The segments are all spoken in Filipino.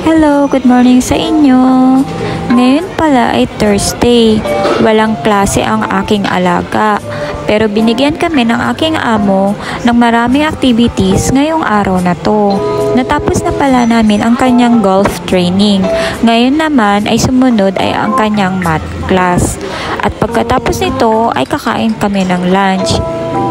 Hello, good morning sa inyo. Ngayon pala ay Thursday. Walang klase ang aking alaga. Pero binigyan kami ng aking amo ng maraming activities ngayong araw na to. Natapos na pala namin ang kanyang golf training. Ngayon naman ay sumunod ay ang kanyang math class. At pagkatapos nito ay kakain kami ng lunch.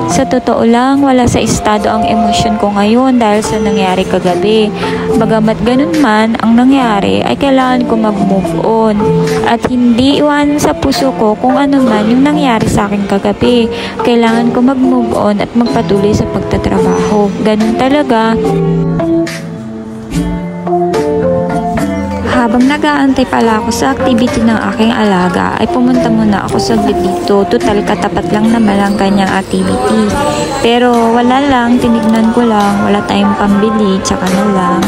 Sa totoo lang, wala sa estado ang emosyon ko ngayon dahil sa nangyari kagabi. Bagamat ganun man ang nangyari, ay kailangan ko mag-move on. At hindi iwanan sa puso ko kung ano man yung nangyari sa akin kagabi. Kailangan ko mag-move on at magpatuloy sa pagtatrabaho. Ganun talaga. Habang nag-aantay pala ako sa activity ng aking alaga, ay pumunta muna ako saglit dito. Total katapat lang naman ang kanyang activity. Pero wala lang, tinignan ko lang, wala tayong pambili, tsaka na lang.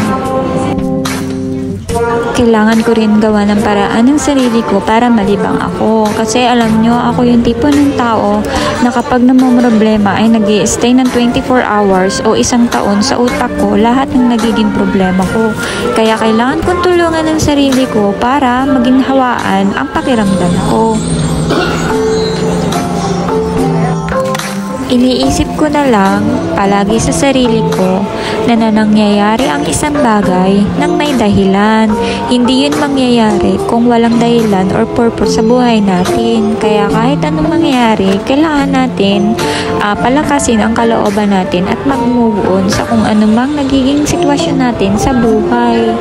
Kailangan ko rin gawa ng paraan ng sarili ko para malibang ako. Kasi alam nyo, ako yung tipo ng tao na kapag namumroblema ay nag-i-stay ng 24 hours o isang taon sa utak ko lahat ng nagiging problema ko. Kaya kailangan kong tulungan ng sarili ko para maging hawaan ang pakiramdam ko. Iniisip ko na lang palagi sa sarili ko na nangyayari ang isang bagay nang may dahilan. Hindi yun mangyayari kung walang dahilan or purpose sa buhay natin. Kaya kahit anong mangyayari, kailangan natin palakasin ang kalooban natin at mag-move on sa kung anumang nagiging sitwasyon natin sa buhay.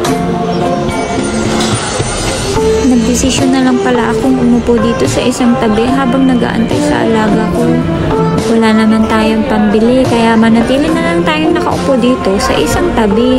Nagdesisyon na lang pala akong umupo dito sa isang tabi habang nag-aantay sa alaga ko. Wala naman tayong pambili kaya manatili na lang tayong nakaupo dito sa isang tabi.